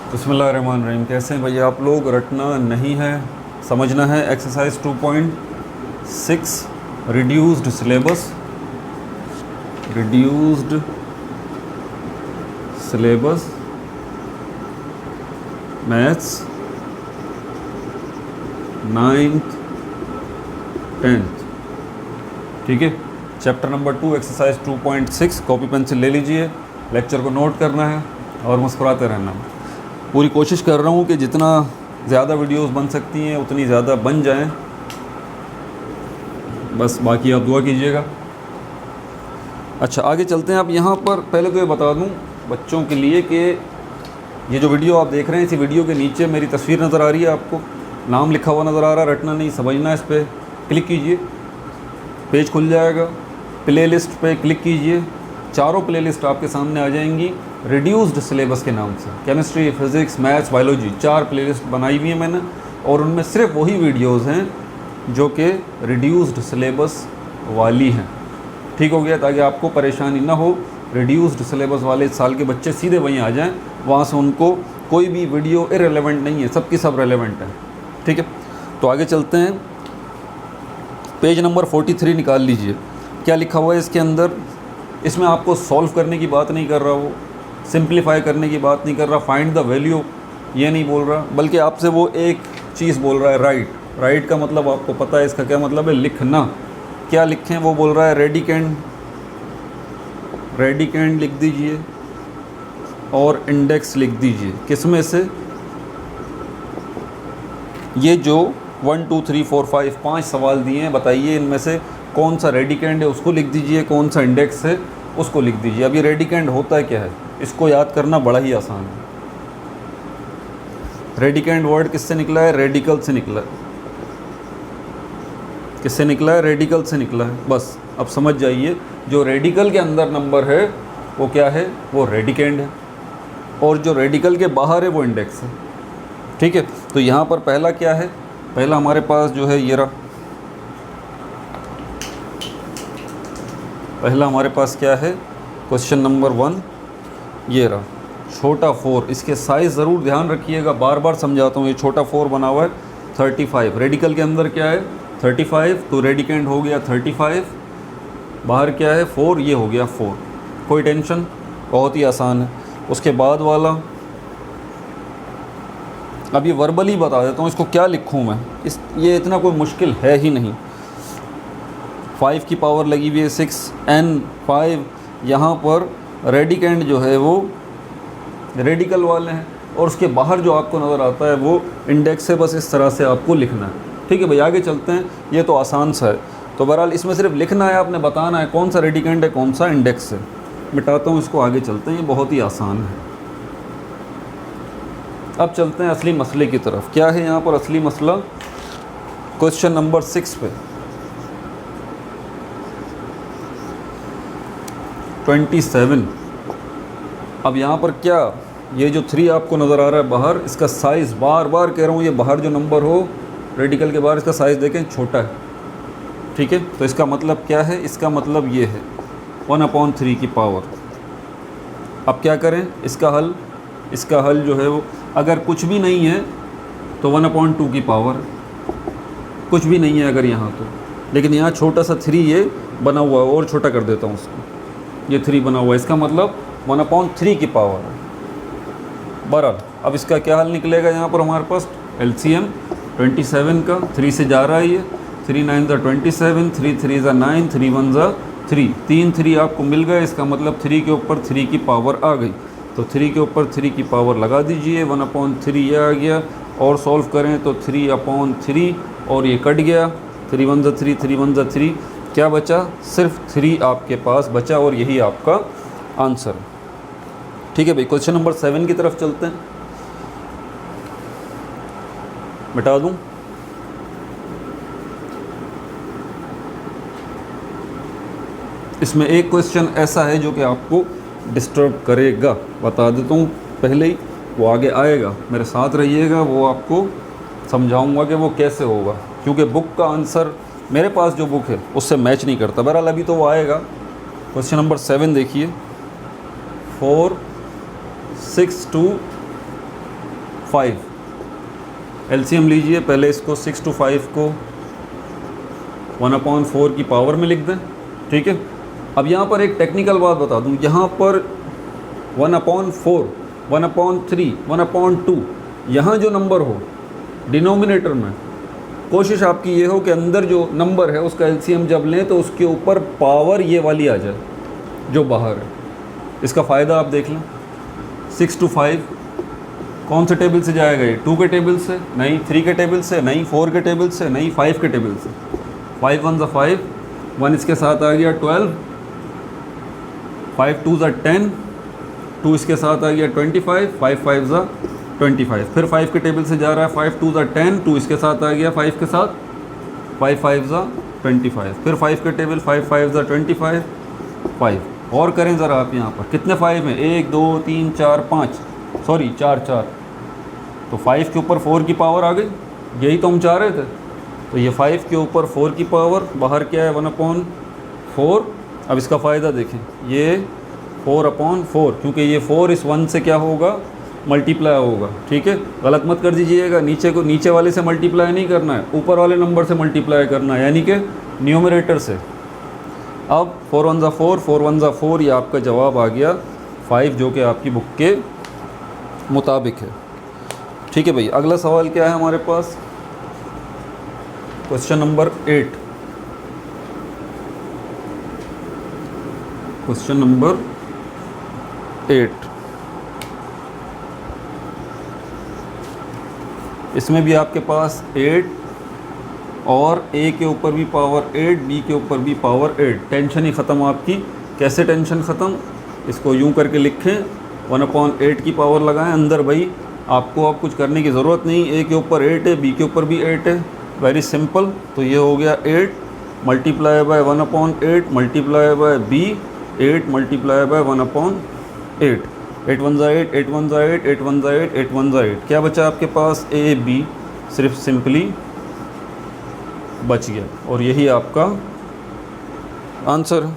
बिस्मिल्लाहिर्रहमानिर्रहीम। कैसे हैं भैया आप लोग? रटना नहीं है, समझना है। Exercise 2.6 reduced syllabus maths 9th 10th। ठीक है, chapter number 2 exercise 2.6। Copy pencil ले लीजिए, लेक्चर को नोट करना है और मुस्कुराते रहना। पूरी कोशिश कर रहा हूँ कि जितना ज़्यादा वीडियोस बन सकती हैं उतनी ज़्यादा बन जाएं, बस बाकी आप दुआ कीजिएगा। अच्छा, आगे चलते हैं। आप यहाँ पर पहले तो ये बता दूँ बच्चों के लिए कि ये जो वीडियो आप देख रहे हैं, इसी वीडियो के नीचे मेरी तस्वीर नज़र आ रही है, आपको नाम लिखा हुआ नज़र आ रहा है। रटना नहीं, समझना है। इस पर क्लिक कीजिए, पेज खुल जाएगा। प्लेलिस्ट पे क्लिक कीजिए, चारों प्लेलिस्ट आपके सामने आ जाएंगी रिड्यूस्ड सिलेबस के नाम से। Chemistry, physics, maths, biology, 4 playlist बनाई हुई है मैंने, और उनमें सिर्फ वही वीडियोस हैं जो कि रिड्यूस्ड सिलेबस वाली हैं। ठीक हो गया, ताकि आपको परेशानी ना हो। रिड्यूस्ड सिलेबस वाले साल के बच्चे सीधे वहीं आ जाएं, वहाँ से उनको कोई भी वीडियो इररिलेवेंट नहीं है, सबकी सब रेलेवेंट है। ठीक है, तो आगे चलते हैं। पेज नंबर 43 निकाल लीजिए। क्या लिखा हुआ है इसके अंदर? इसमें आपको सॉल्व करने की बात नहीं कर रहा, वो सिंप्लीफाई करने की बात नहीं कर रहा, फाइंड द वैल्यू ये नहीं बोल रहा, बल्कि आपसे वो एक चीज़ बोल रहा है, राइट। राइट का मतलब आपको पता है, इसका क्या मतलब है? लिखना। क्या लिखें? वो बोल रहा है रेडिकेंड लिख दीजिए और इंडेक्स लिख दीजिए। किसमें से? ये जो 1 2 3 4 5 5 सवाल दिए हैं, बताइए इनमें से कौन सा रेडिकेंड है उसको लिख दीजिए, कौन सा इंडेक्स है उसको लिख दीजिए। अब ये रेडिकेंड होता है क्या है, इसको याद करना बड़ा ही आसान है। रेडिकेंड वर्ड किससे निकला है? रेडिकल से निकला है। किससे निकला है? रेडिकल से निकला है। बस अब समझ जाइए, जो रेडिकल के अंदर नंबर है वो क्या है? वो रेडिकेंड है, और जो रेडिकल के बाहर है वो इंडेक्स है। ठीक है, तो यहाँ पर पहला क्या है? पहला हमारे पास जो है ये रहा। पहला हमारे पास क्या है? क्वेश्चन नंबर 1 ये रहा, छोटा 4। इसके साइज़ ज़रूर ध्यान रखिएगा, बार बार समझाता हूँ। ये छोटा 4 बना हुआ है 35। रेडिकल के अंदर क्या है? 35, तो रेडिकेंड हो गया 35। बाहर क्या है? 4, ये हो गया 4। कोई टेंशन, बहुत ही आसान है। उसके बाद वाला, अब ये वर्बली बता देता हूँ इसको क्या लिखूँ मैं। ये इतना कोई मुश्किल है ही नहीं। 5 की पावर लगी हुई है 6 n5। यहाँ पर रेडिकेंड जो है वो रेडिकल वाले हैं, और उसके बाहर जो आपको नज़र आता है वो इंडेक्स है। बस इस तरह से आपको लिखना है। ठीक है भाई, आगे चलते हैं। ये तो आसान सा है। तो बहरहाल इसमें सिर्फ लिखना है, आपने बताना है कौन सा रेडिकेंड है कौन सा इंडेक्स है। मिटाता हूँ इसको, आगे चलते हैं। ये बहुत ही आसान है। अब चलते हैं असली मसले की तरफ। क्या है यहाँ पर असली मसला? क्वेश्चन नंबर 6 पे 27। अब यहाँ पर क्या, ये जो 3 आपको नज़र आ रहा है बाहर, इसका साइज़ बार बार कह रहा हूँ, ये बाहर जो नंबर हो रेडिकल के बाहर, इसका साइज़ देखें छोटा है। ठीक है, तो इसका मतलब क्या है? इसका मतलब ये है 1/3 की पावर। अब क्या करें इसका हल? इसका हल जो है वो, अगर कुछ भी नहीं है तो 1/2 की पावर, कुछ भी नहीं है अगर यहाँ तो, लेकिन यहाँ छोटा सा 3 ये बना हुआ है, और छोटा कर देता हूँ उसको। ये 3 बना हुआ है, इसका मतलब 1/3 की पावर है। बहरहाल अब इसका क्या हल निकलेगा? यहाँ पर हमारे पास LCM 27 का 3 से जा रहा है ये। 3 9 ज़ा 27, 3 3 ज़ा 9, 3 1 ज़ा 3। 3 3 आपको मिल गए, इसका मतलब 3 के ऊपर 3 की पावर आ गई। तो 3 के ऊपर 3 की पावर लगा दीजिए, 1/3 ये आ गया। और सॉल्व करें तो 3/3, और ये कट गया। 3 1 ज़ा 3, 3 1 ज़ा 3। क्या बचा? सिर्फ 3 आपके पास बचा, और यही आपका आंसर। ठीक है भाई, क्वेश्चन नंबर 7 की तरफ चलते हैं। मिटा दूं? इसमें एक क्वेश्चन ऐसा है जो कि आपको डिस्टर्ब करेगा, बता देता हूँ पहले ही। वो आगे आएगा, मेरे साथ रहिएगा, वो आपको समझाऊंगा कि वो कैसे होगा, क्योंकि बुक का आंसर मेरे पास जो बुक है उससे मैच नहीं करता। बहरहाल अभी तो वो आएगा। क्वेश्चन नंबर 7 देखिए, 4 6 2 5। एलसीएम लीजिए, पहले इसको 6 to 5 को 1/4 की पावर में लिख दें, ठीक है। अब यहाँ पर एक टेक्निकल बात बता दूँ, यहाँ पर 1/4, 1/3, 1/2, यहाँ जो नंबर हो डिनोमिनेटर में, कोशिश आपकी ये हो कि अंदर जो नंबर है उसका एलसीएम जब लें तो उसके ऊपर पावर ये वाली आ जाए जो बाहर है। इसका फ़ायदा आप देख लें। 6 to 5 कौन से टेबल से जाएगा ये? 2 के टेबल से नहीं, 3 के टेबल से नहीं, 4 के टेबल से नहीं, 5 के टेबल से। 5 1 5, 1 इसके साथ आ गया 12, 5 2 10, 2 इसके साथ आ गया 25, 5 5 25। फिर 5 के टेबल से जा रहा है, 5 2 10, 2 इसके साथ आ गया 5 के साथ, 5 5 25। फिर 5 के टेबल, 5 5 25, 5 और करें ज़रा आप यहाँ पर कितने 5 हैं? 1 2 3 4 5, सॉरी 4 4। तो 5 के ऊपर 4 की पावर आ गई, यही तो हम चाह रहे थे। तो ये 5 के ऊपर 4 की पावर, बाहर क्या है 1/4। अब इसका फ़ायदा देखें, ये 4/4, क्योंकि ये 4 इस 1 से क्या होगा, मल्टीप्लाई होगा, ठीक है। गलत मत कर दीजिएगा, नीचे वाले से मल्टीप्लाई नहीं करना है, ऊपर वाले नंबर से मल्टीप्लाई करना है, यानी कि न्यूमरेटर से। अब 4 1 4, 4 1 4, ये आपका जवाब आ गया 5, जो कि आपकी बुक के मुताबिक है, ठीक है भाई। अगला सवाल क्या है हमारे पास? Question number 8। क्वेश्चन नंबर 8, इसमें भी आपके पास 8 और ए के ऊपर भी पावर 8, बी के ऊपर भी पावर 8। टेंशन ही ख़त्म आपकी। कैसे टेंशन ख़त्म? इसको यूं करके लिखें, 1/8 की पावर लगाएं अंदर भाई। आपको अब कुछ करने की ज़रूरत नहीं। ए के ऊपर 8 है, बी के ऊपर भी 8 है, वेरी सिंपल। तो ये हो गया 8 multiply by 1/8 multiply by B, 8 multiply by 1/8। 8 1 8, 8 1 8, 8 1 8, 8 1 8। क्या बचा आपके पास? ए बी, सिर्फ सिंपली बच गया, और यही आपका आंसर है।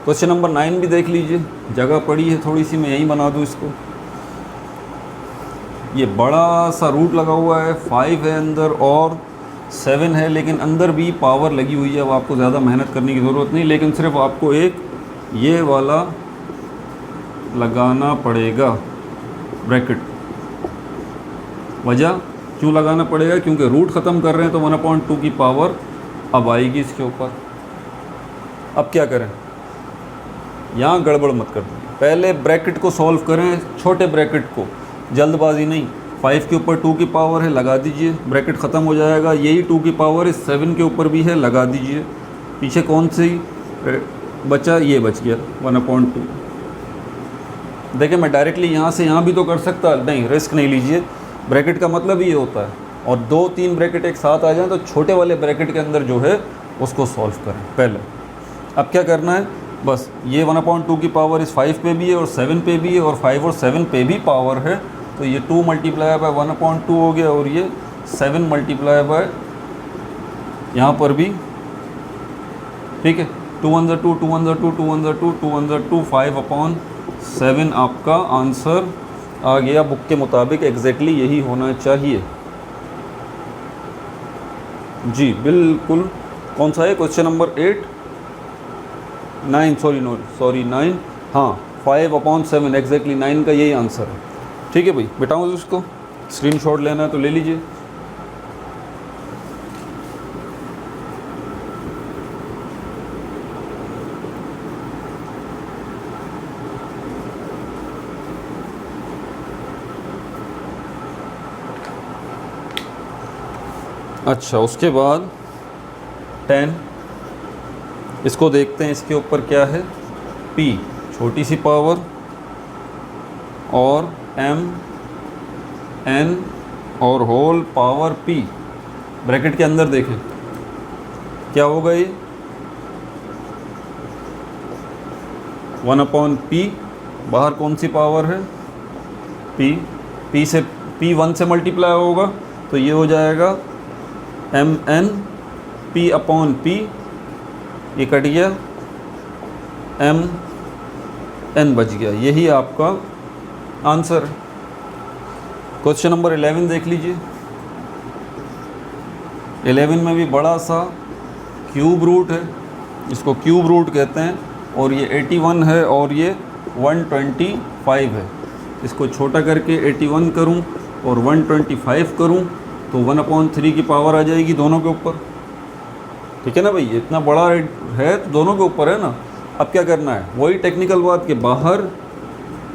क्वेश्चन नंबर 9 भी देख लीजिए, जगह पड़ी है थोड़ी सी, मैं यहीं बना दूँ इसको। ये बड़ा सा रूट लगा हुआ है, 5 है अंदर और 7 है, लेकिन अंदर भी पावर लगी हुई है। अब आपको ज़्यादा मेहनत करने की ज़रूरत नहीं, लेकिन सिर्फ आपको एक ये वाला लगाना पड़ेगा ब्रैकेट। वजह क्यों लगाना पड़ेगा? क्योंकि रूट ख़त्म कर रहे हैं तो 1/2 की पावर अब आएगी इसके ऊपर। अब क्या करें? यहाँ गड़बड़ मत कर दीजिए, पहले ब्रैकेट को सॉल्व करें, छोटे ब्रैकेट को, जल्दबाजी नहीं। 5 के ऊपर 2 की पावर है, लगा दीजिए, ब्रैकेट ख़त्म हो जाएगा। यही 2 की पावर इस 7 के ऊपर भी है, लगा दीजिए। पीछे कौन सी बचा? ये बच गया 1/2। देखिए मैं डायरेक्टली यहाँ से यहाँ भी तो कर सकता, नहीं, रिस्क नहीं लीजिए। ब्रैकेट का मतलब ही ये होता है, और 2-3 ब्रैकेट एक साथ आ जाएं तो छोटे वाले ब्रैकेट के अंदर जो है उसको सॉल्व करें पहले। अब क्या करना है? बस ये 1/2 की पावर इस 5 पे भी है और 7 पे भी है, और 5 और 7 पे भी पावर है, तो ये 2 मल्टीप्लाई बाय 1/2 हो गया, और ये 7 मल्टीप्लाई बाय यहाँ पर भी, ठीक है। 2 1 2, 2 1 2, 2 1 2, 2 1 2, 5/7 आपका आंसर आ गया। बुक के मुताबिक एग्जैक्टली यही होना चाहिए जी, बिल्कुल। कौन सा है? क्वेश्चन नंबर 8 9, सॉरी 9, हाँ 5/7, एग्जैक्टली 9 का यही आंसर है, ठीक है भाई। बिठाऊँ उसको, स्क्रीनशॉट लेना है तो ले लीजिए। अच्छा, उसके बाद 10, इसको देखते हैं, इसके ऊपर क्या है? P, छोटी सी पावर, और M N और होल पावर P। ब्रैकेट के अंदर देखें क्या होगा ये? 1/P, बाहर कौन सी पावर है? P से P1 से मल्टीप्लाई होगा, तो ये हो जाएगा MN P/P, ये कट गया, MN बच गया। यही आपका आंसर है। क्वेश्चन नंबर 11 देख लीजिए। 11 में भी बड़ा सा क्यूब रूट है, इसको क्यूब रूट कहते हैं, और ये 81 है और ये 125 है। इसको छोटा करके 81 करूं और 125 करूं तो 1/3 की पावर आ जाएगी दोनों के ऊपर। ठीक है ना भाई, इतना बड़ा है तो दोनों के ऊपर है ना। अब क्या करना है, वही टेक्निकल बात कि बाहर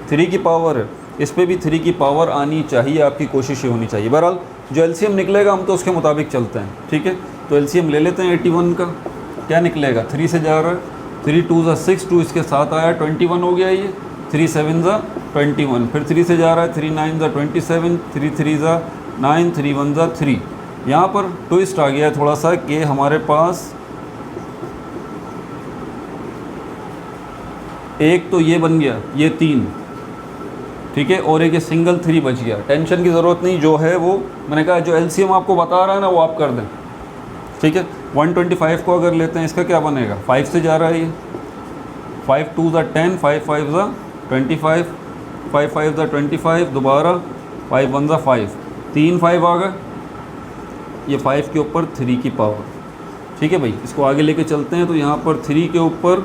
3 की पावर है, इस पर भी 3 की पावर आनी चाहिए, आपकी कोशिश ये होनी चाहिए। बहरहाल जो एलसीएम निकलेगा हम तो उसके मुताबिक चलते हैं। ठीक है, तो एलसीएम ले लेते हैं 81 का। क्या निकलेगा, 3 से जा रहा है, 3 2 ज़ा 6, 2 इसके साथ आया 21 हो गया ये, 3 7 ज़ा 21, फिर 3 से जा रहा है, 3 9 ज़ा 27, 3 3 ज़ा 9, 3 1 ज़ा 3। यहाँ पर ट्विस्ट आ गया थोड़ा सा कि हमारे पास एक तो ये बन गया, ये 3, ठीक है, और एक ये सिंगल 3 बच गया। टेंशन की ज़रूरत नहीं, जो है वो मैंने कहा जो एलसीएम आपको बता रहा है ना वो आप कर दें। ठीक है, 125 को अगर लेते हैं, इसका क्या बनेगा, 5 से जा रहा है ये, 5 2 ज़ा 10, 5 5 ज़ा 25, 5 5 ज़ा 25, दोबारा 5 1 ज़ा 5, 3 5 आ गए, ये 5 के ऊपर 3 की पावर। ठीक है भाई, इसको आगे लेके चलते हैं तो यहाँ पर 3 के ऊपर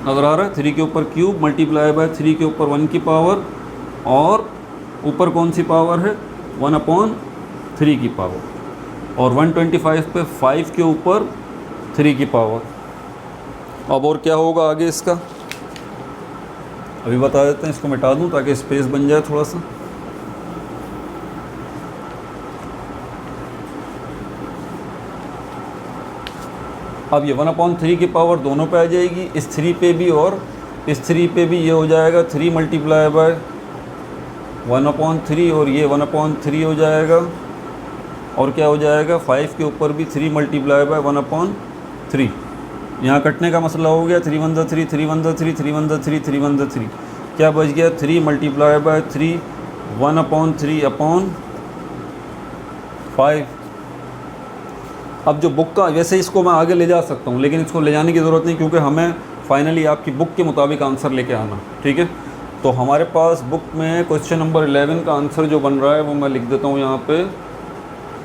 नज़र आ रहा है, 3 के ऊपर क्यूब मल्टीप्लाई बाय 3 के ऊपर 1 की पावर, और ऊपर कौन सी पावर है, 1/3 की पावर, और 125 पे 5 के ऊपर 3 की पावर। अब और क्या होगा आगे इसका, अभी बता देते हैं। इसको मिटा दूं ताकि स्पेस बन जाए थोड़ा सा। अब ये 1/3 की पावर दोनों पे आ जाएगी, इस 3 पे भी और इस 3 पे भी। ये हो जाएगा 3 मल्टीप्लाई बाय 1/3, और ये 1/3 हो जाएगा, और क्या हो जाएगा, 5 के ऊपर भी 3 मल्टीप्लाई बाय 1/3। यहाँ कटने का मसला हो गया, 3 1 ज़ा 3, 3 1 ज़ा 3, 3 1 ज़ा 3, 3 1 ज़ा 3, क्या बच गया, 3 मल्टीप्लाई बाय 3, 1/3/5। अब जो बुक का, वैसे इसको मैं आगे ले जा सकता हूँ, लेकिन इसको ले जाने की ज़रूरत नहीं, क्योंकि हमें फाइनली आपकी बुक के मुताबिक आंसर लेके आना। ठीक है, तो हमारे पास बुक में क्वेश्चन नंबर 11 का आंसर जो बन रहा है वो मैं लिख देता हूँ यहाँ पे।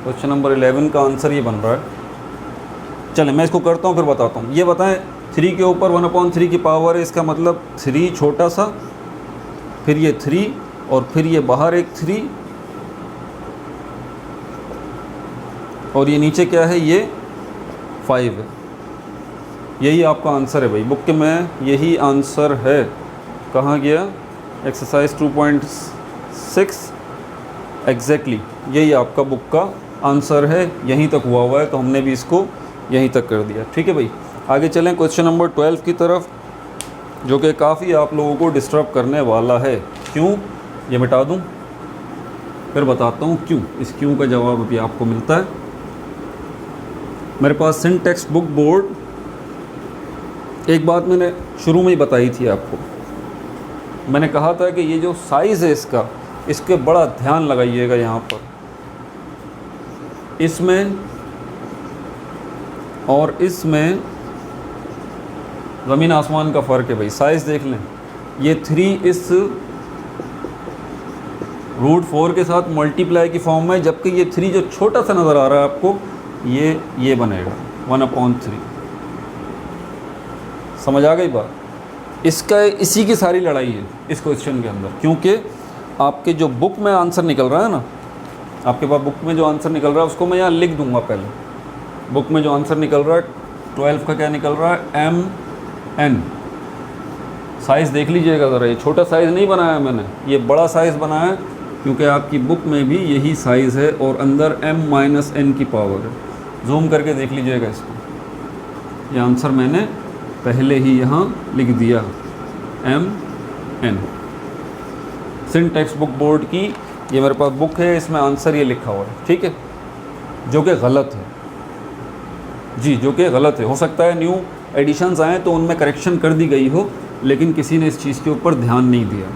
क्वेश्चन नंबर 11 का आंसर ये बन रहा है। चलें मैं इसको करता हूँ फिर बताता हूँ। ये बताएं, 3 के ऊपर 1/3 की पावर है, इसका मतलब 3 छोटा सा, फिर ये 3, और फिर ये बाहर एक 3, और ये नीचे क्या है, ये 5 है। यही आपका आंसर है भाई, बुक में यही आंसर है। कहाँ गया, एक्सरसाइज 2.6 एग्जैक्टली यही आपका बुक का आंसर है। यहीं तक हुआ हुआ है तो हमने भी इसको यहीं तक कर दिया। ठीक है भाई, आगे चलें क्वेश्चन नंबर 12 की तरफ, जो कि काफ़ी आप लोगों को डिस्टर्ब करने वाला है। क्यों, ये मिटा दूं फिर बताता हूँ क्यों। इस क्यों का जवाब अभी आपको मिलता है। मेरे पास सिंटेक्स बुक बोर्ड, एक बात मैंने शुरू में ही बताई थी आपको, मैंने कहा था कि ये जो साइज़ है इसका, इसके बड़ा ध्यान लगाइएगा। यहाँ पर इसमें और इसमें ज़मीन आसमान का फ़र्क है भाई। साइज़ देख लें, ये 3 इस √4 के साथ मल्टीप्लाई की फॉर्म में, जबकि ये 3 जो छोटा सा नज़र आ रहा है आपको, ये बनेगा 1/3। समझ आ गई बात। इसका इसी की सारी लड़ाई है इस क्वेश्चन के अंदर, क्योंकि आपके जो बुक में आंसर निकल रहा है ना, आपके पास बुक में जो आंसर निकल रहा है उसको मैं यहाँ लिख दूंगा। पहले बुक में जो आंसर निकल रहा है 12 का क्या निकल रहा है, MN। साइज़ देख लीजिएगा ज़रा, ये छोटा साइज़ नहीं बनाया मैंने, ये बड़ा साइज़ बनाया है, क्योंकि आपकी बुक में भी यही साइज़ है और अंदर M-N की पावर है। जूम करके देख लीजिएगा इसको, ये आंसर मैंने पहले ही यहाँ लिख दिया, MN। सिंटेक्स बुक बोर्ड की ये मेरे पास बुक है, इसमें आंसर ये लिखा हुआ है। ठीक है, जो कि गलत है जी, जो कि गलत है। हो सकता है न्यू एडिशंस आएँ तो उनमें करेक्शन कर दी गई हो, लेकिन किसी ने इस चीज़ के ऊपर ध्यान नहीं दिया।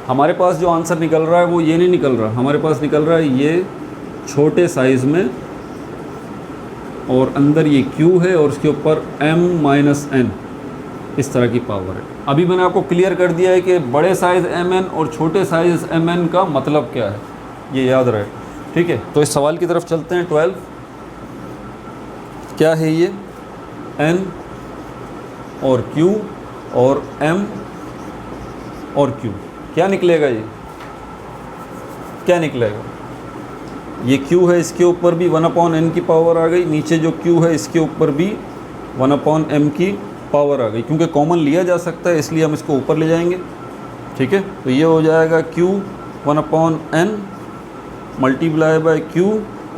हमारे पास जो आंसर निकल रहा है वो ये नहीं निकल रहा, हमारे पास निकल रहा है ये छोटे साइज़ में, और अंदर ये Q है और उसके ऊपर M-N। इस तरह की पावर है। अभी मैंने आपको क्लियर कर दिया है कि बड़े साइज़ mn और छोटे साइज़ mn का मतलब क्या है, ये याद रहे, ठीक है। तो इस सवाल की तरफ चलते हैं। 12 क्या है ये, n और q और m और q, क्या निकलेगा ये, क्या निकलेगा, ये q है, इसके ऊपर भी 1/n की पावर आ गई, नीचे जो q है इसके ऊपर भी 1/m की पावर आ गई, क्योंकि कॉमन लिया जा सकता है इसलिए हम इसको ऊपर ले जाएंगे, ठीक है। तो ये हो जाएगा q 1/n multiply by q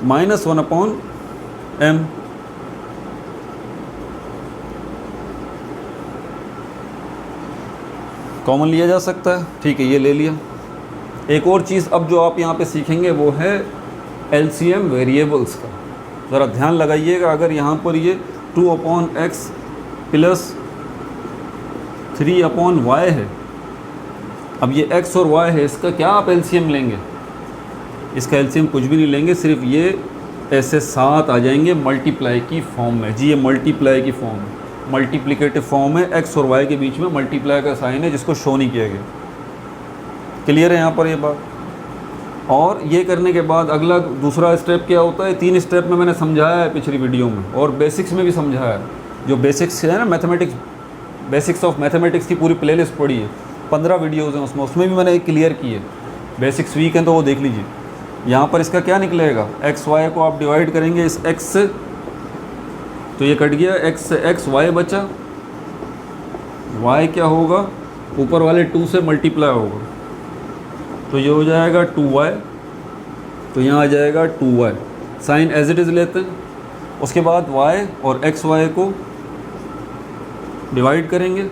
minus 1/m। Common लिया जा सकता है, ठीक है, ये ले लिया। एक और चीज़ अब जो आप यहाँ पे सीखेंगे वो है LCM वेरिएबल्स का। ज़रा ध्यान लगाइएगा, अगर यहाँ पर ये 2/x प्लस 3/y है, अब ये x और y है, इसका क्या आप LCM लेंगे, इसका LCM कुछ भी नहीं लेंगे, सिर्फ ये ऐसे साथ आ जाएंगे मल्टीप्लाई की फॉर्म में। जी ये मल्टीप्लाई की फॉर्म है, मल्टीप्लिकेटिव फॉर्म है, x और y के बीच में मल्टीप्लाई का साइन है जिसको शो नहीं किया गया। क्लियर है यहाँ पर ये बात। और ये करने के बाद अगला दूसरा स्टेप क्या होता है, 3 स्टेप में मैंने समझाया है पिछली वीडियो में, और बेसिक्स में भी समझाया है। जो बेसिक्स है ना मैथमेटिक्स, बेसिक्स ऑफ मैथमेटिक्स की पूरी प्लेलिस्ट पड़ी है, 15 वीडियोज़ हैं उसमें भी मैंने क्लियर की है। बेसिक्स वीक हैं तो वो देख लीजिए। यहाँ पर इसका क्या निकलेगा, एक्स वाई को आप डिवाइड करेंगे इस x से, तो ये कट गया, x से x, y बचा, y क्या होगा, ऊपर वाले 2 से मल्टीप्लाई होगा, तो ये हो जाएगा 2y, तो यहाँ आ जाएगा 2y, sign as it is लेते हैं। उसके बाद y और x y को डिवाइड करेंगे,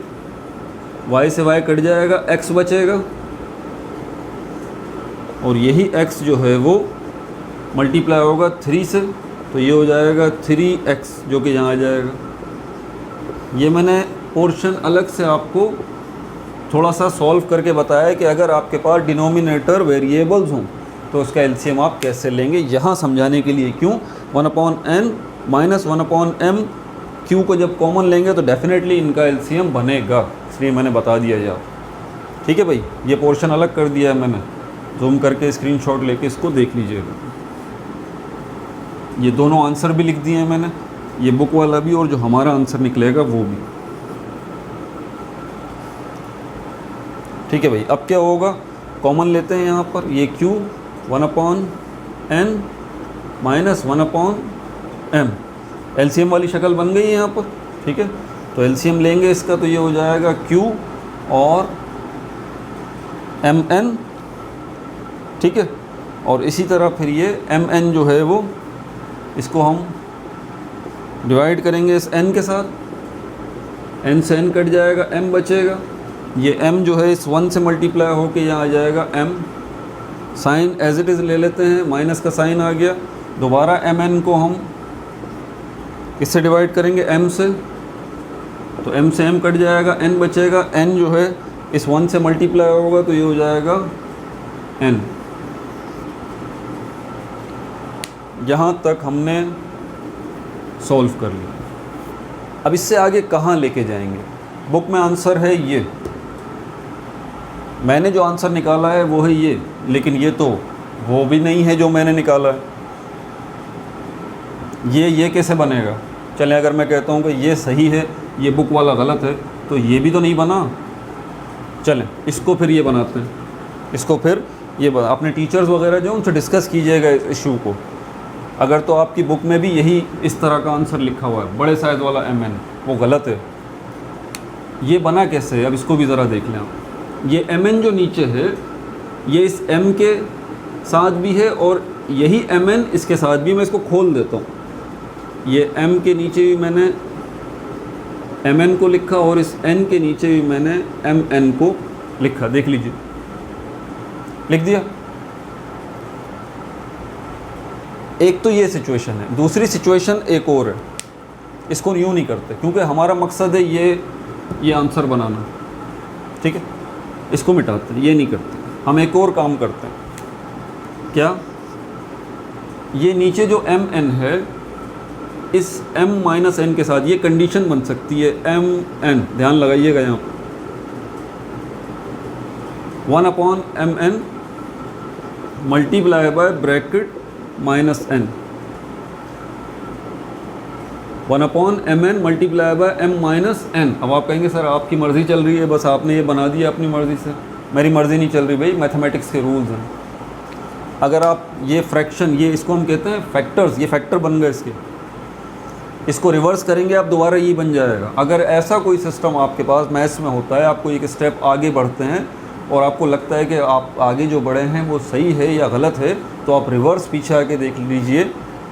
y से y कट जाएगा, x बचेगा, और यही x जो है वो मल्टीप्लाई होगा 3 से, तो ये हो जाएगा 3x जो कि यहाँ आ जाएगा। ये मैंने पोर्शन अलग से आपको थोड़ा सा सॉल्व करके बताया कि अगर आपके पास डिनोमिनेटर वेरिएबल्स हों तो उसका एलसीएम आप कैसे लेंगे, यहाँ समझाने के लिए। क्यों, 1/n माइनस 1/m, q को जब कॉमन लेंगे तो डेफिनेटली इनका एलसीएम बनेगा, इसलिए मैंने बता दिया यार। ठीक है भाई, ये पोर्शन अलग कर दिया है मैंने, जूम करके स्क्रीनशॉट लेके इसको देख लीजिएगा। ये दोनों आंसर भी लिख दिए हैं मैंने, ये बुक वाला भी और जो हमारा आंसर निकलेगा वो भी। ठीक है भाई, अब क्या होगा, कॉमन लेते हैं यहाँ पर, ये q 1/n minus 1/m, LCM वाली शक्ल बन गई है यहाँ पर। ठीक है, तो एलसीएम लेंगे इसका, तो ये हो जाएगा q और mn। ठीक है, और इसी तरह फिर ये mn जो है वो, इसको हम डिवाइड करेंगे इस n के साथ, n से n कट जाएगा, m बचेगा, ये m जो है इस 1 से मल्टीप्लाई होके यहाँ आ जाएगा m, sign as it is ले लेते हैं, माइनस का साइन आ गया, दोबारा mn को हम इससे डिवाइड करेंगे m से, तो m से m कट जाएगा, n बचेगा, n जो है इस 1 से मल्टीप्लाई होगा तो ये हो जाएगा n। यहाँ तक हमने सॉल्व कर लिया। अब इससे आगे कहाँ लेके जाएंगे, बुक में आंसर है ये, मैंने जो आंसर निकाला है वो है ये, लेकिन ये तो वो भी नहीं है जो मैंने निकाला है। ये कैसे बनेगा, चलें अगर मैं कहता हूँ कि ये सही है, ये बुक वाला गलत है, तो ये भी तो नहीं बना। चलें इसको फिर ये बनाते हैं, इसको फिर ये बना, अपने टीचर्स वगैरह जो उनसे डिस्कस कीजिएगा इस इशू को। अगर तो आपकी बुक में भी यही इस तरह का आंसर लिखा हुआ है, बड़े साइज़ वाला mn, वो गलत है। ये बना कैसे, अब इसको भी ज़रा देख लें आप। ये mn जो नीचे है, ये इस m के साथ भी है और यही mn इसके साथ भी। मैं इसको खोल देता हूँ, ये m के नीचे भी मैंने mn को लिखा और इस n के नीचे भी मैंने mn को लिखा, देख लीजिए, लिख दिया। एक तो ये सिचुएशन है, दूसरी सिचुएशन एक और है, इसको यूँ नहीं करते क्योंकि हमारा मकसद है ये आंसर बनाना। ठीक है, इसको मिटाते हैं, ये नहीं करते, हम एक और काम करते हैं। क्या, ये नीचे जो mn है इस m माइनस एन के साथ ये कंडीशन बन सकती है m n, ध्यान लगाइएगा यहाँ 1/mn multiply by bracket minus n, 1/mn multiply by m minus n। अब आप कहेंगे सर आपकी मर्ज़ी चल रही है, बस आपने ये बना दिया अपनी मर्ज़ी से। मेरी मर्ज़ी नहीं चल रही भाई, मैथमेटिक्स के रूल्स हैं। अगर आप ये फ्रैक्शन, ये इसको हम कहते हैं फैक्टर्स, ये फैक्टर बन गए इसको रिवर्स करेंगे आप दोबारा ये बन जाएगा। अगर ऐसा कोई सिस्टम आपके पास मैथ्स में होता है, आपको एक स्टेप आगे बढ़ते हैं और आपको लगता है कि आप आगे जो बढ़े हैं वो सही है या गलत है, तो आप रिवर्स पीछे आके देख लीजिए।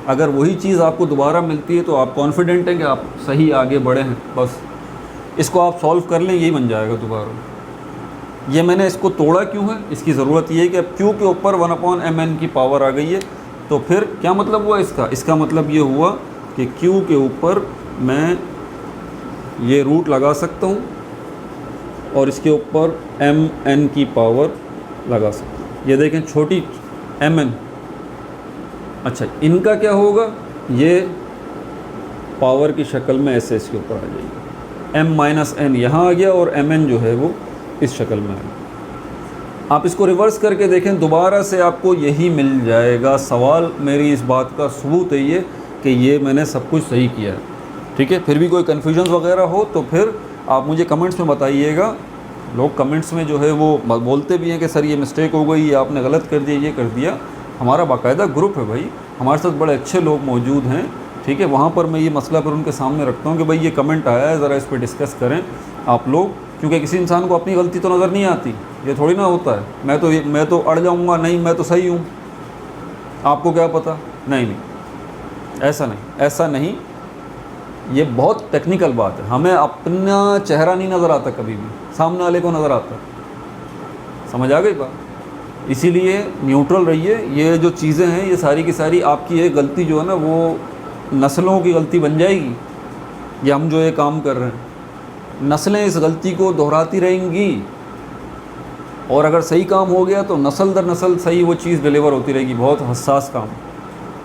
अगर वही चीज़ आपको दोबारा मिलती है तो आप कॉन्फिडेंट हैं कि आप सही आगे बढ़े हैं। बस इसको आप सॉल्व कर लें, यही बन जाएगा दोबारा। ये मैंने इसको तोड़ा क्यों है, इसकी ज़रूरत ये है कि अब q के ऊपर 1/mn की पावर आ गई है, तो फिर क्या मतलब हुआ इसका मतलब ये हुआ कि q के ऊपर मैं ये रूट लगा सकता हूँ और इसके ऊपर mn की पावर लगा सकता हूँ। ये देखें छोटी mn। अच्छा, इनका क्या होगा, ये पावर की शक्ल में ऐसे इसके ऊपर आ जाएगी, m माइनस n यहाँ आ गया और mn जो है वो इस शक्ल में है। आप इसको रिवर्स करके देखें, दोबारा से आपको यही मिल जाएगा। सवाल मेरी इस बात का सबूत है ये कि ये मैंने सब कुछ सही किया है। ठीक है, फिर भी कोई कन्फ्यूजन वगैरह हो तो फिर आप मुझे कमेंट्स में बताइएगा। लोग कमेंट्स में जो है वो बोलते भी हैं कि सर ये मिस्टेक हो गई, या आपने गलत कर दिया, ये कर दिया। हमारा बाकायदा ग्रुप है भाई, हमारे साथ बड़े अच्छे लोग मौजूद हैं। ठीक है, वहाँ पर मैं ये मसला फिर उनके सामने रखता हूँ कि भाई ये कमेंट आया है, ज़रा इस पर डिस्कस करें आप लोग, क्योंकि किसी इंसान को अपनी गलती तो नज़र नहीं आती। ये थोड़ी ना होता है मैं तो अड़ जाऊँगा, नहीं मैं तो सही हूँ, आपको क्या पता। नहीं, ऐसा नहीं। ये बहुत टेक्निकल बात है। हमें अपना चेहरा नहीं नज़र आता, कभी भी सामने वाले को नज़र आता। समझ आ गई बात। इसीलिए न्यूट्रल रहिए। ये जो चीज़ें हैं ये सारी की सारी आपकी ये गलती जो है ना वो नस्लों की गलती बन जाएगी। ये हम जो ये काम कर रहे हैं, नस्लें इस गलती को दोहराती रहेंगी, और अगर सही काम हो गया तो नस्ल दर नस्ल सही वो चीज़ डिलीवर होती रहेगी। बहुत हसास काम।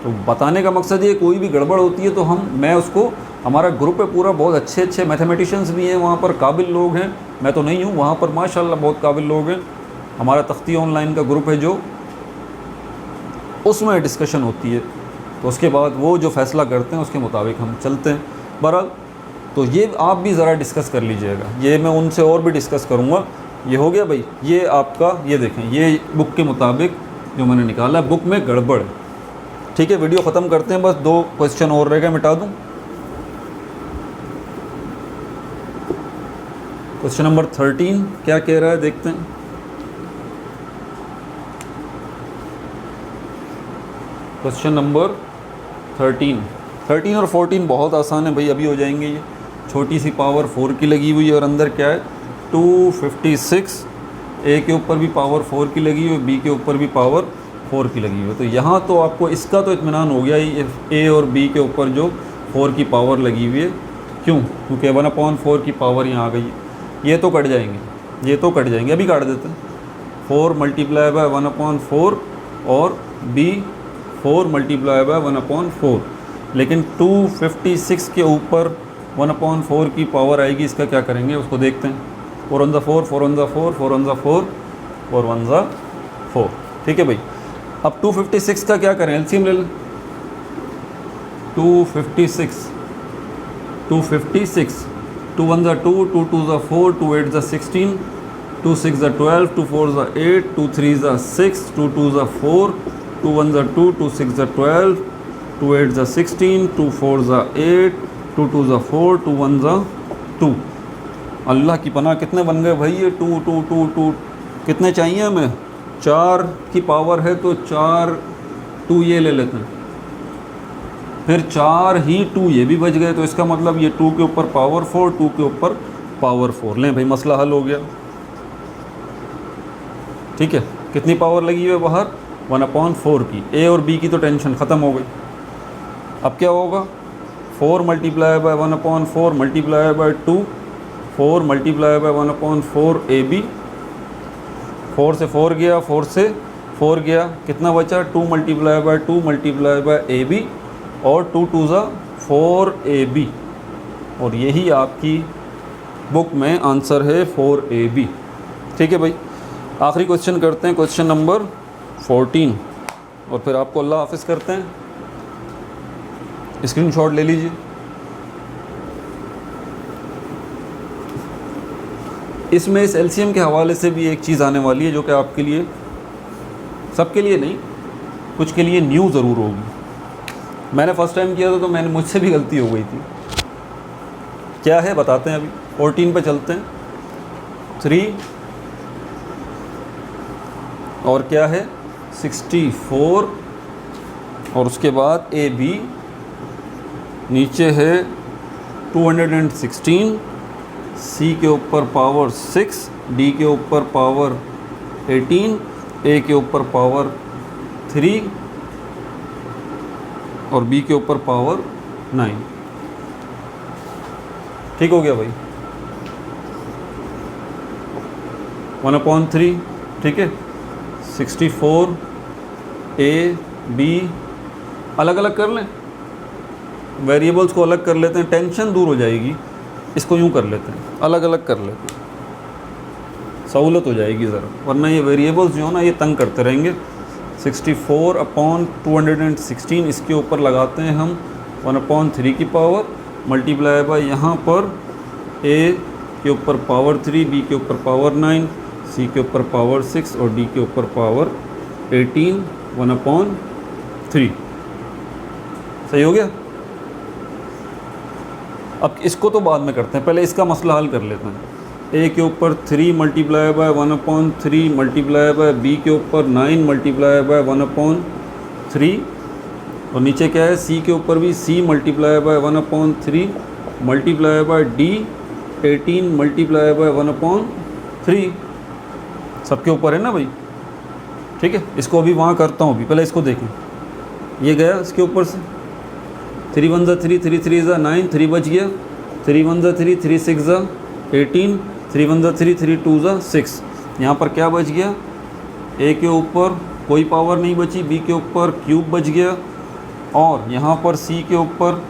तो बताने का मकसद ये, कोई भी गड़बड़ होती है तो मैं उसको, हमारा ग्रुप है पूरा, बहुत अच्छे मैथमेटिशियंस भी हैं वहाँ पर, काबिल लोग हैं। मैं तो नहीं हूँ, वहाँ पर माशाल्लाह बहुत काबिल लोग हैं। हमारा तख्ती ऑनलाइन का ग्रुप है जो, उसमें डिस्कशन होती है, तो उसके बाद वो जो फ़ैसला करते हैं उसके मुताबिक हम चलते हैं। बहरहाल तो ये आप भी ज़रा डिस्कस कर लीजिएगा, ये मैं उनसे और भी डिस्कस करूँगा। ये हो गया भाई, ये आपका, ये देखें, ये बुक के मुताबिक जो मैंने निकाला, बुक में गड़बड़ है। ठीक है, वीडियो ख़त्म करते हैं, बस 2 क्वेश्चन और रह गए, मिटा दूँ। क्वेश्चन नंबर 13 क्या कह रहा है, देखते हैं। क्वेश्चन नंबर 13 और 14 बहुत आसान है भाई, अभी हो जाएंगे। ये छोटी सी पावर 4 की लगी हुई है और अंदर क्या है 256। ए के ऊपर भी पावर 4 की लगी हुई है, बी के ऊपर भी पावर 4 की लगी हुई है। तो यहाँ तो आपको इसका तो इत्मीनान हो गया, ए और बी के ऊपर जो 4 की पावर लगी हुई है। क्यों? क्योंकि 1/4 की पावर यहाँ आ गई है। ये तो कट जाएंगे, अभी काट देते हैं। 4 मल्टीप्लाई बाय 1/4 और बी 4 मल्टीप्लाई बाय 1/4। लेकिन 256 के ऊपर 1/4 की पावर आएगी, इसका क्या करेंगे उसको देखते हैं। 4 on the 4, 4 on the 4, 4 on the 4, 4 on the 4। ठीक है भाई, अब 256 का क्या करें, एलसीएम ले लें। 256 2 1 the 2, 2 2 the 4, 2 8 the 16, 2 6 the 12, 2 4 the 8, 2 3 the 6, 2 2 the 4, 2 1 the 2, 2 6 the 12, 2 8 the 16, 2 4 the 8, 2 2 the 4, 2 1 the 2। अल्लाह की पनाह कितने बन गए भाई ये 2 2 2 2। कितने चाहिए हमें? 4 की पावर है तो 4 2 ये ले लेते हैं, फिर 4 ही 2 ये भी बच गए। तो इसका मतलब ये 2 के ऊपर पावर 4, 2 के ऊपर पावर 4। लें भाई, मसला हल हो गया। ठीक है, कितनी पावर लगी हुई है बाहर? 1/4 की। ए और बी की तो टेंशन ख़त्म हो गई। अब क्या होगा? 4 multiply by 1/4 multiply by 2, 4 multiply by 1/4 A B. 4 से 4 गया, 4 से 4 गया, कितना बचा? 2 multiply by 2 multiply by A B, और 2 2 ज़ा 4AB, और यही आपकी बुक में आंसर है 4AB। ठीक है भाई, आखिरी क्वेश्चन करते हैं, क्वेश्चन नंबर 14, और फिर आपको अल्लाह हाफिज़ करते हैं। स्क्रीनशॉट ले लीजिए। इसमें इस एलसीएम के हवाले से भी एक चीज़ आने वाली है जो कि आपके लिए, सबके लिए नहीं, कुछ के लिए न्यू ज़रूर होगी। मैंने फ़र्स्ट टाइम किया था तो मैंने, मुझसे भी गलती हो गई थी। क्या है बताते हैं। अभी 14 पे चलते हैं। 3 और क्या है 64, और उसके बाद AB, नीचे है 216, C के ऊपर पावर 6, D के ऊपर पावर 18, A के ऊपर पावर 3 और B के ऊपर पावर 9। ठीक हो गया भाई, 1/3। ठीक है, 64 A B अलग अलग कर लें, वेरिएबल्स को अलग कर लेते हैं, टेंशन दूर हो जाएगी। इसको यूँ कर लेते हैं, अलग अलग कर लेते हैं, सहूलत हो जाएगी ज़रा, वरना ये वेरिएबल्स जो है ना ये तंग करते रहेंगे। 64/216, इसके ऊपर लगाते हैं हम 1/3 की पावर, मल्टीप्लाई बाय यहाँ पर A के ऊपर पावर 3, B के ऊपर पावर 9, C के ऊपर पावर 6 और D के ऊपर पावर 18, 1/3। सही हो गया। अब इसको तो बाद में करते हैं, पहले इसका मसला हल कर लेते हैं। A के ऊपर 3 multiply by 1/3 multiply by B के ऊपर 9 मल्टीप्लाई बाय 1/3, और नीचे क्या है C के ऊपर भी C multiply by 1/3 multiply by D 18 multiply by 1/3, सबके ऊपर है ना भाई। ठीक है, इसको अभी वहाँ करता हूँ, अभी पहले इसको देखें। ये गया इसके ऊपर से, 3 1 3, 3 3 9, 3 बच गया, 3 1 3, 3 6 18, 3 1 3, 3 2 6। यहाँ पर क्या बच गया, A के ऊपर कोई पावर नहीं बची, B के ऊपर क्यूब बच गया, और यहाँ पर C के ऊपर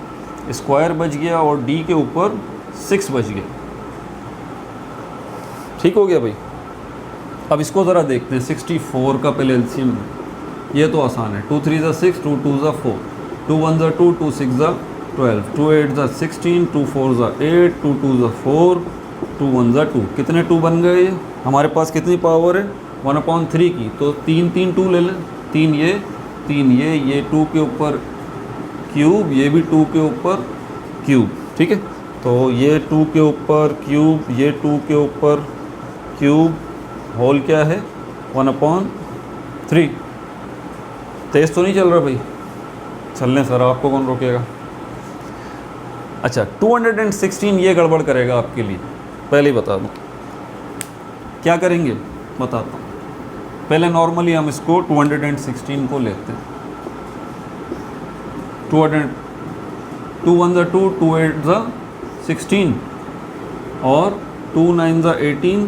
स्क्वायर बच गया, और D के ऊपर 6 बच गया। ठीक हो गया भाई। अब इसको ज़रा देखते हैं, 64 का पहले एलसीएम। ये तो आसान है, 2 3 6, 2 2 4, 2 1 2, 2 6 12, 2 8 16, 2 4 8, 2 2 4, 2 1 2। कितने 2 बन गए ये? हमारे पास कितनी पावर है 1/3 की, तो 3 3 2 ले लें, 3 ये 2 के ऊपर क्यूब, ये भी 2 के ऊपर क्यूब। ठीक है, तो ये 2 के ऊपर क्यूब, ये 2 के ऊपर क्यूब, होल क्या है 1/3। तेज़ तो नहीं चल रहा भाई? चलने सर, आपको कौन रोकेगा। अच्छा, 216 ये गड़बड़ करेगा आपके लिए, पहले ही बता दूँ। क्या करेंगे बताता हूँ। पहले नॉर्मली हम इसको 216 को लेते हैं। 2 1 2, 2 8 16, और 2 9 18,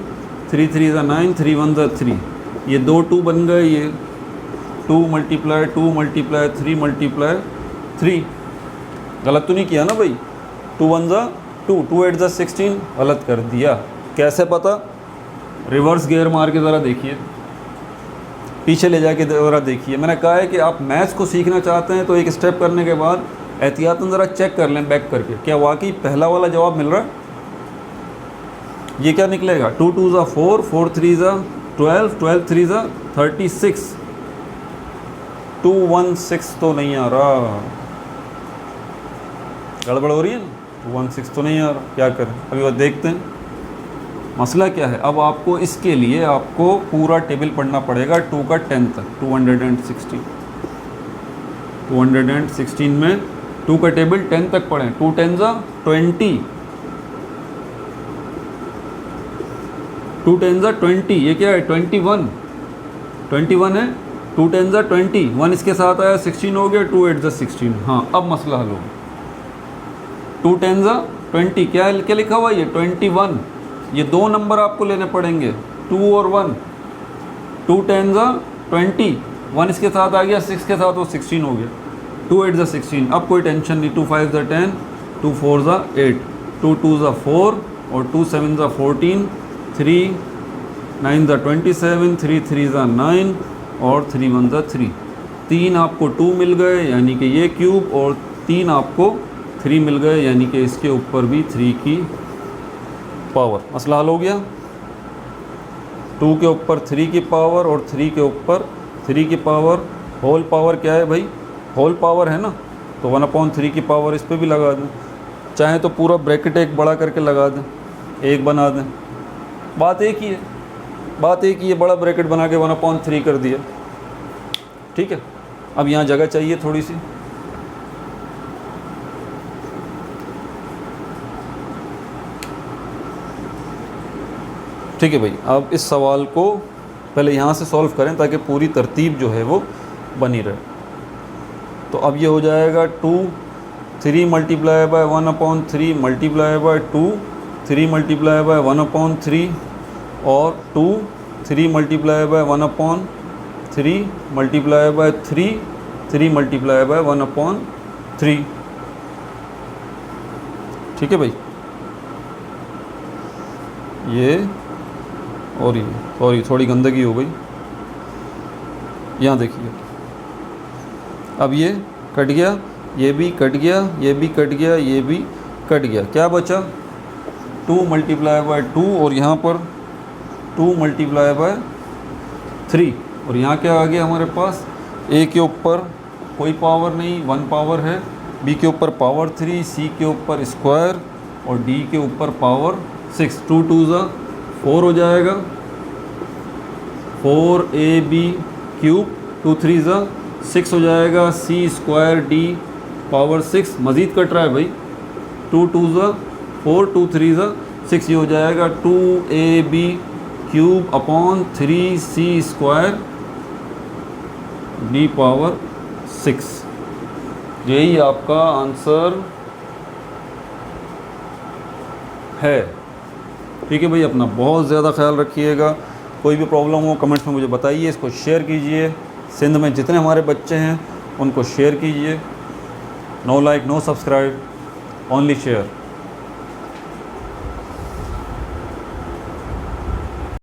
3 3 9, 3 1 3। ये 2 2 बन गए, ये 2 मल्टीप्लाई 2 मल्टीप्लाई 3 मल्टीप्लाई 3। गलत तो नहीं किया ना भाई? 2 1 2, 2 8 16, गलत कर दिया। कैसे पता? रिवर्स गियर मार के ज़रा देखिए, पीछे ले जाके ज़रा देखिए। मैंने कहा है कि आप मैथ्स को सीखना चाहते हैं तो एक स्टेप करने के बाद एहतियातन ज़रा चेक कर लें बैक करके, क्या वाकई पहला वाला जवाब मिल रहा है। ये क्या निकलेगा, 2 2 4, 4 3 12, 12 3 36, 216 तो नहीं आ रहा, गड़बड़ हो रही है ना, 216 तो नहीं आ रहा। क्या करें अभी, वो देखते हैं मसला क्या है। अब आपको इसके लिए आपको पूरा टेबल पढ़ना पड़ेगा 2 का 10 तक, 216 में 2 का टेबल 10 तक पढ़ें। 2 10 20, 2 10 20, ये क्या है 21 है। 2 10 20, 1 इसके साथ आया 16 हो गया, 2 8 16। हाँ, अब मसला हल होगा। 2 10 20, क्या लिखा हुआ ये 21। ये दो नंबर आपको लेने पड़ेंगे, 2 और 1। 2 10 20, 1 इसके साथ आ गया, 6 के साथ वो 16 हो गया। 2 8 ज़ा 16, अब कोई टेंशन नहीं, 2 5 ज़ा 10, 2 4 ज़ा 8, 2 2 ज़ा 4 और 2 7 ज़ा 14, 3 9 ज़ा 27, 3 3 ज़ा 9 और 3 1 ज़ा 3। 3 आपको 2 मिल गए यानी कि ये क्यूब, और 3 आपको 3 मिल गए यानी कि इसके ऊपर भी 3 की पावर। मसला हल हो गया। 2 के ऊपर 3 की पावर और 3 के ऊपर 3 की पावर। होल पावर क्या है भाई? होल पावर है ना, तो 1/3 की पावर इस पर भी लगा दें। चाहे तो पूरा ब्रैकेट एक बड़ा करके लगा दें, एक बना दें, बात एक ही है, बात एक ही है। बड़ा ब्रैकेट बना के 1/3 कर दिया, ठीक है। अब यहाँ जगह चाहिए थोड़ी सी, ठीक है भाई। अब इस सवाल को पहले यहाँ से सॉल्व करें ताकि पूरी तरतीब जो है वो बनी रहे। तो अब ये हो जाएगा 2 3 multiply by 1/3 multiply by 2, 3 multiply by 1/3 और 2 3 multiply by 1/3 multiply by 3, 3 multiply by 1/3, ठीक है भाई। ये और ये सॉरी थोड़ी गंदगी हो गई, यहाँ देखिए। अब ये कट गया, ये भी कट गया, ये भी कट गया, ये भी कट गया। क्या बचा? 2 मल्टीप्लाई बाय 2 और यहाँ पर 2 मल्टीप्लाई बाय 3 और यहाँ क्या आ गया हमारे पास? ए के ऊपर कोई पावर नहीं, 1 पावर है, बी के ऊपर पावर 3, सी के ऊपर स्क्वायर और डी के ऊपर पावर 6। 2 2 ज़ा 4 हो जाएगा, 4ab क्यूब, 2 3 ज़ा 6 हो जाएगा, सी स्क्वायर डी पावर 6। मज़ीद कट रहा है भाई, 2 2 ज़ा 4, 2 3 ज़ा 6, ये हो जाएगा 2ab cube upon 3c square D power 6। यही आपका आंसर है, ठीक है भाई। अपना बहुत ज़्यादा ख्याल रखिएगा। कोई भी प्रॉब्लम हो कमेंट्स में मुझे बताइए, इसको शेयर कीजिए। सिंध में जितने हमारे बच्चे हैं उनको शेयर कीजिए। No like no subscribe, only share.